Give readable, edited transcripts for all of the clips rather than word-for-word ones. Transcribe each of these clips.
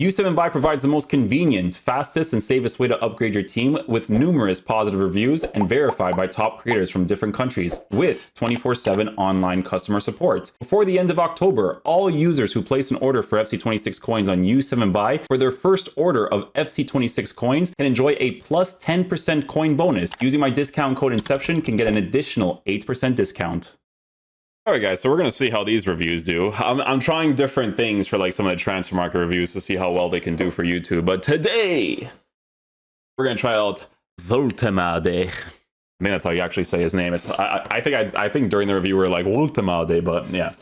U7Buy provides the most convenient, fastest, and safest way to upgrade your team with numerous positive reviews and verified by top creators from different countries with 24/7 online customer support. Before the end of October, all users who place an order for FC26 coins on U7Buy for their first order of FC26 coins can enjoy a plus 10% coin bonus. Using my discount code Inception can get an additional 8% discount. All right, guys, so we're going to see how these reviews do. I'm trying different things for like some of the transfer market reviews to see how well they can do for YouTube. But today, we're going to try out WOLTEMADE. I think that's how you actually say his name. It's I think during the review we were like WOLTEMADE, but yeah.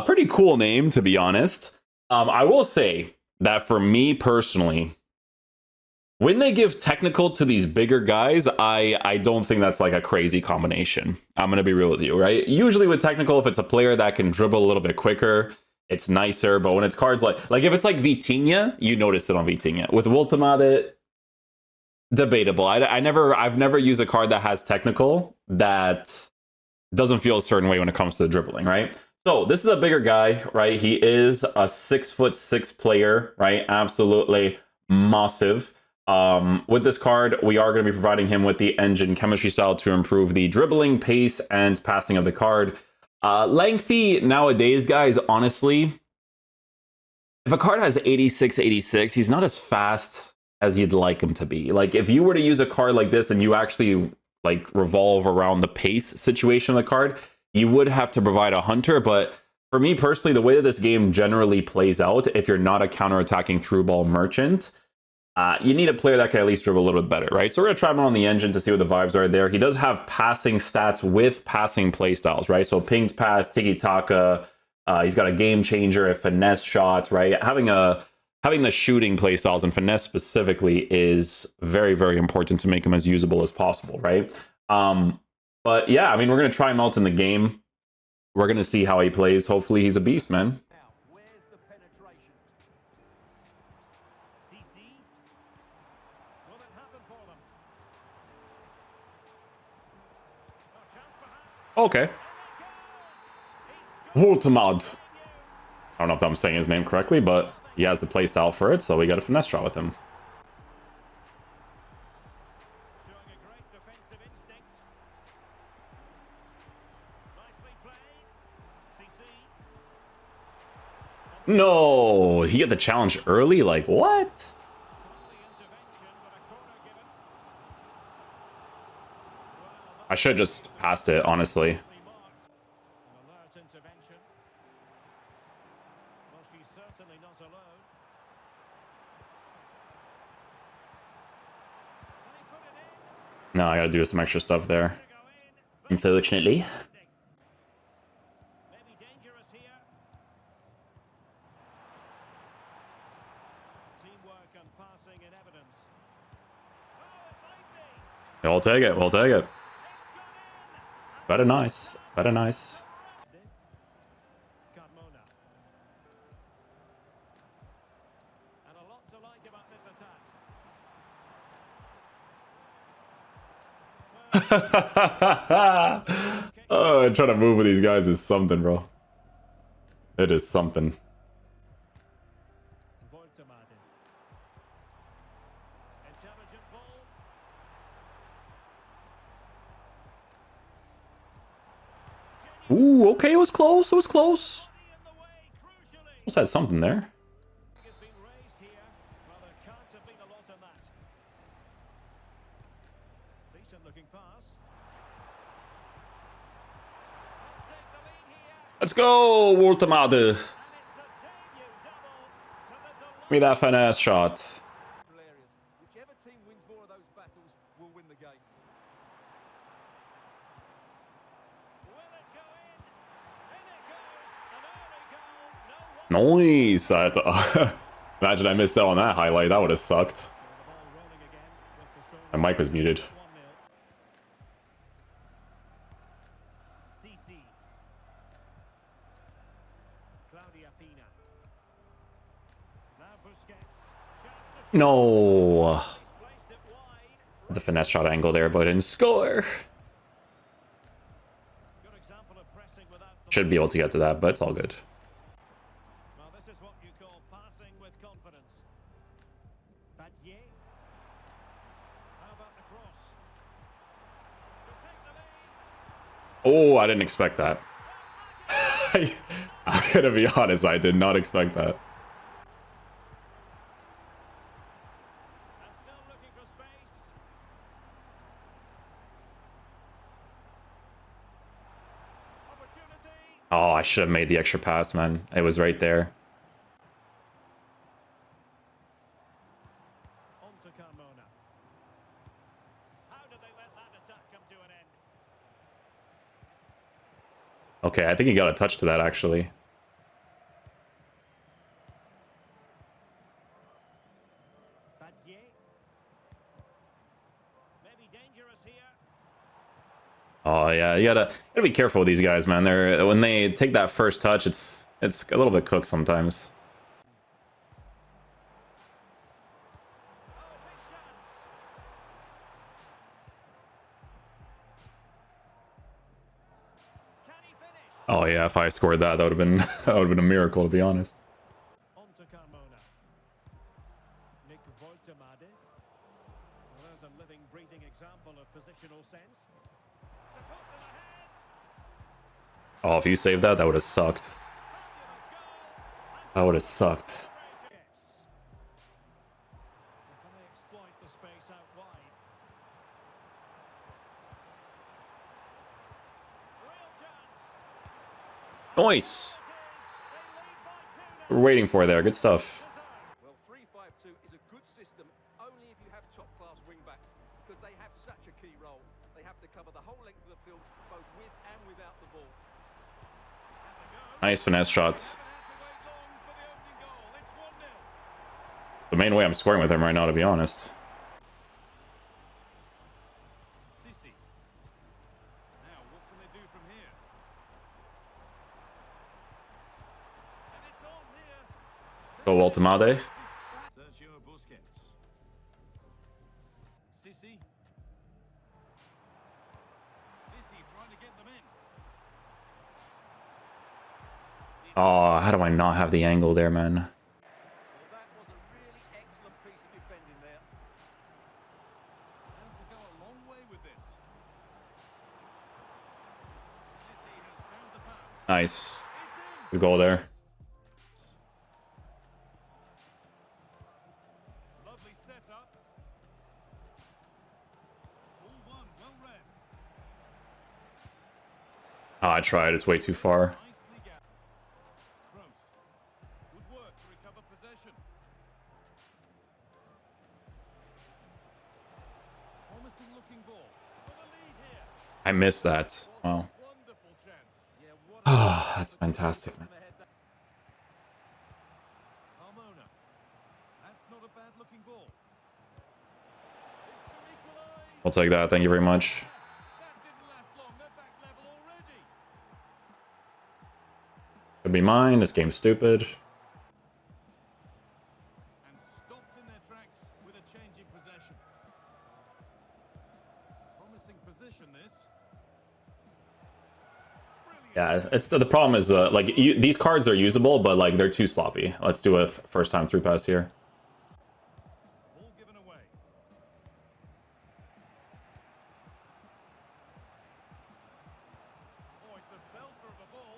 Pretty cool name, to be honest. I will say that for me personally, when they give technical to these bigger guys, I don't think that's like a crazy combination. I'm going to be real with you, right? Usually with technical, if it's a player that can dribble a little bit quicker, it's nicer. But when it's cards like if it's like Vitinha, you notice it on Vitinha. With WOLTEMADE, debatable. I've never used a card that has technical that doesn't feel a certain way when it comes to the dribbling, right? So this is a bigger guy, right? He is a 6'6" player, right? Absolutely massive. With this card, we are going to be providing him with the engine chemistry style to improve the dribbling, pace, and passing of the card. Lengthy nowadays, guys, honestly, if a card has 86, he's not as fast as you'd like him to be. Like, if you were to use a card like this and you actually like revolve around the pace situation of the card, you would have to provide a hunter. But for me personally, the way that this game generally plays out, if you're not a counter-attacking through ball merchant, you need a player that can at least dribble a little bit better, right? So we're going to try him on the engine to see what the vibes are there. He does have passing stats with passing playstyles, right? So pinged pass, tiki-taka, he's got a game changer, a finesse shot, right? Having the shooting playstyles and finesse specifically is very, very important to make him as usable as possible, right? But yeah, I mean, we're going to try him out in the game. We're going to see how he plays. Hopefully he's a beast, man. Okay. WOLTEMADE. I don't know if I'm saying his name correctly, but he has the playstyle for it, so we got a finesse shot with him. No, he got the challenge early? Like, what? I should have just passed it, honestly. No, I gotta do some extra stuff there, unfortunately. We'll take it, we'll take it. Better nice, better nice. Oh, trying to move with these guys is something, bro. It is something. Ooh, okay, it was close, it was close. Almost had something there. Let's go, WOLTEMADE. Give me that finesse shot. Nice. Imagine I missed out on that highlight. That would have sucked. My mic was muted. No. The finesse shot angle there, but didn't score. Should be able to get to that, but it's all good. Oh, I didn't expect that. I'm gonna be honest, I did not expect that. Oh, I should have made the extra pass, man. It was right there. Okay, I think he got a touch to that, actually. Oh yeah, you gotta be careful with these guys, man. They're when they take that first touch, it's a little bit cooked sometimes. Oh yeah, if I scored that, that would have been that would have been a miracle, to be honest. There's a living, breathing example of positional sense. Oh, if you saved that, that would have sucked. That would have sucked. Nice. We're waiting for there. Good stuff. Well, 3-5-2 is a good system only if you have top-class wing-backs because they have such a key role. They have to cover the whole length of the field, both with and without the ball. Nice finesse shot. The main way I'm scoring with him right now, to be honest. Now, what can they do from here? Go WOLTEMADE. Oh, how do I not have the angle there, man? Well, that was a really excellent piece of defending there. And to go a long way with this. Sissy has found the pass. Nice. Good goal there. Lovely setup. All one, well read. Oh, I tried. It's way too far. Nicely gathered. Close. Good work to recover possession. Promising looking ball. For the lead here. I missed that. Wow. Wonderful chance. Yeah, what a Oh, that's fantastic, man. Carmona. That's not a bad looking ball. It's to equalize. I'll take that. Thank you very much. That didn't last long. They're back level already. Could be mine. This game's stupid. And stopped in their tracks with a change in possession. Promising position this. Yeah, it's the problem is like these cards are usable, but like they're too sloppy. Let's do a first time through pass here. Ball given away. Oh, it's a belter of a ball.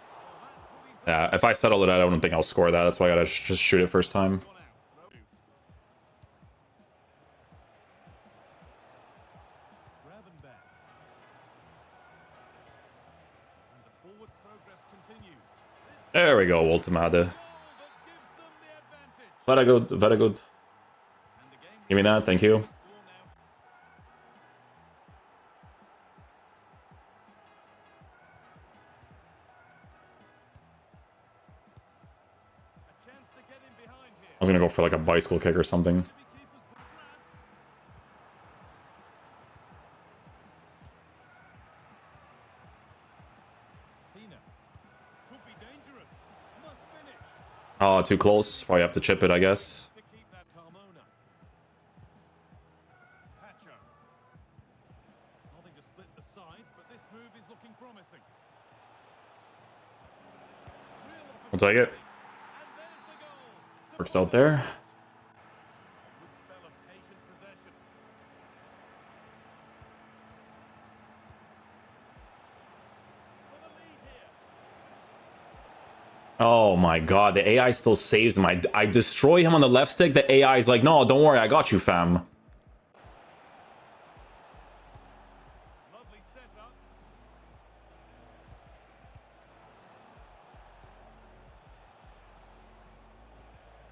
Well, that's what he's Yeah, if I settle it, I don't think I'll score that. That's why I gotta just shoot it first time. gone out. Gravenberg. And the forward progress continues. There we go, WOLTEMADE. Goal that gives them the advantage. Very good, very good. And the game Give me that, thank you. score now. A chance to get in behind here. I was gonna go for like a bicycle kick or something. To be keepers for grabs. Pina. Could be dangerous. Must finish. Oh, too close. Probably have to chip it, I guess. To keep that Carmona. Pacho. Nothing to split the sides, but this move is looking promising. Real I'll take it. opportunity. And there's the goal. To Works out there. Oh my god, the AI still saves him. I destroy him on the left stick. The AI is like, no, don't worry, I got you, fam. Lovely setup.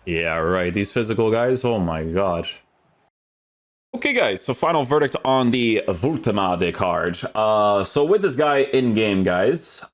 Yeah, right. These physical guys, oh my god. Okay, guys, so final verdict on the WOLTEMADE card. So with this guy in-game, guys,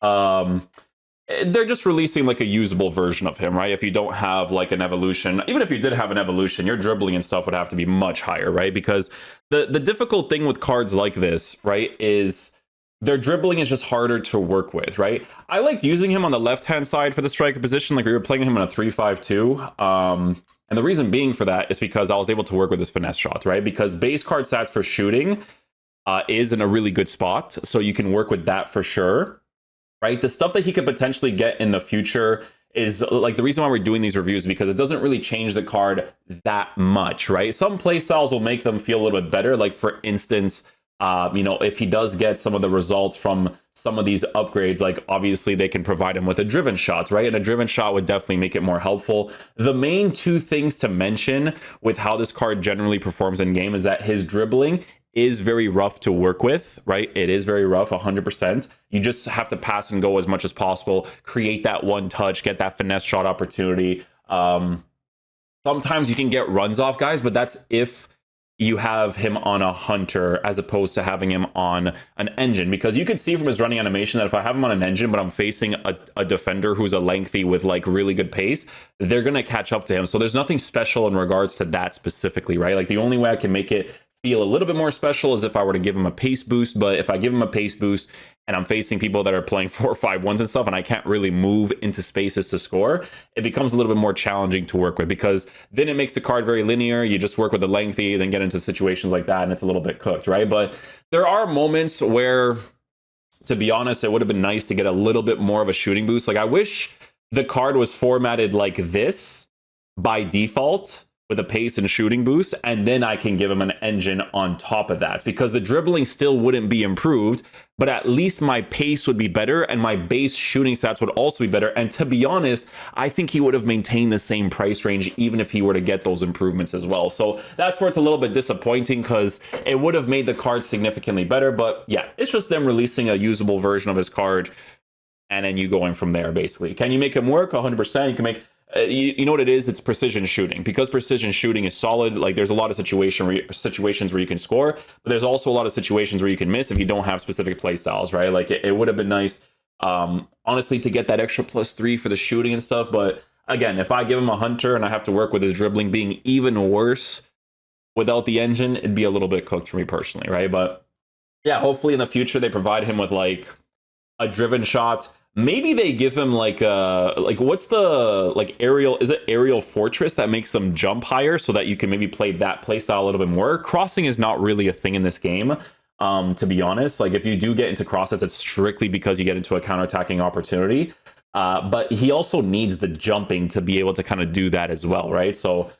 they're just releasing like a usable version of him, right? If you don't have like an evolution, even if you did have an evolution, your dribbling and stuff would have to be much higher, right? Because the difficult thing with cards like this, right, is their dribbling is just harder to work with, right? I liked using him on the left-hand side for the striker position, like we were playing him in a 3-5-2. And the reason being for that is because I was able to work with his finesse shots, right? Because base card stats for shooting is in a really good spot, so you can work with that for sure, right? The stuff that he could potentially get in the future is like the reason why we're doing these reviews, because it doesn't really change the card that much, right? Some playstyles will make them feel a little bit better. Like for instance, you know, if he does get some of the results from some of these upgrades, like obviously they can provide him with a driven shot, right? And a driven shot would definitely make it more helpful. The main two things to mention with how this card generally performs in game is that his dribbling is very rough to work with, right? It is very rough, 100%. You just have to pass and go as much as possible, create that one touch, get that finesse shot opportunity. Sometimes you can get runs off guys, but that's if you have him on a hunter as opposed to having him on an engine, because you could see from his running animation that if I have him on an engine but I'm facing a defender who's a lengthy with like really good pace, they're gonna catch up to him. So there's nothing special in regards to that specifically, right? Like the only way I can make it feel a little bit more special is if I were to give him a pace boost. But if I give him a pace boost and I'm facing people that are playing 4-5-1s and stuff, and I can't really move into spaces to score, it becomes a little bit more challenging to work with, because then it makes the card very linear. You just work with the lengthy, then get into situations like that, and it's a little bit cooked, right? But there are moments where, to be honest, it would have been nice to get a little bit more of a shooting boost. Like I wish the card was formatted like this by default, with a pace and shooting boost, and then I can give him an engine on top of that, because the dribbling still wouldn't be improved, but at least my pace would be better and my base shooting stats would also be better. And to be honest, I think he would have maintained the same price range even if he were to get those improvements as well. So that's where it's a little bit disappointing, because it would have made the card significantly better. But yeah, it's just them releasing a usable version of his card and then you going from there, basically. Can you make him work? 100%. You can make... You know what it is? It's precision shooting. Because precision shooting is solid, like there's a lot of situations where you can score, but there's also a lot of situations where you can miss if you don't have specific play styles, right? Like it would have been nice, honestly, to get that extra +3 for the shooting and stuff. But again, if I give him a hunter and I have to work with his dribbling being even worse without the engine, it'd be a little bit cooked for me personally, right? But yeah, hopefully in the future they provide him with like a driven shot. Maybe they give him like what's the like aerial, is it aerial fortress that makes them jump higher so that you can maybe play that play style a little bit more. Crossing is not really a thing in this game, to be honest. Like if you do get into crosses, it's strictly because you get into a counterattacking opportunity. But he also needs the jumping to be able to kind of do that as well, right? So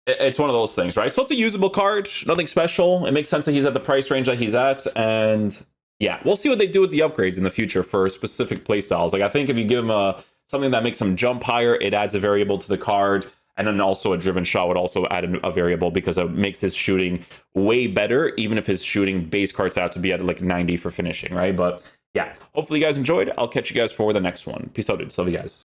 it's one of those things, right? So it's a usable card, nothing special. It makes sense that he's at the price range that he's at, and yeah, we'll see what they do with the upgrades in the future for specific playstyles. Like I think if you give him something that makes him jump higher, it adds a variable to the card, and then also a driven shot would also add a variable because it makes his shooting way better, even if his shooting base card's out to be at like 90 for finishing, right? But yeah, hopefully you guys enjoyed. I'll catch you guys for the next one. Peace out, dudes. Love you guys.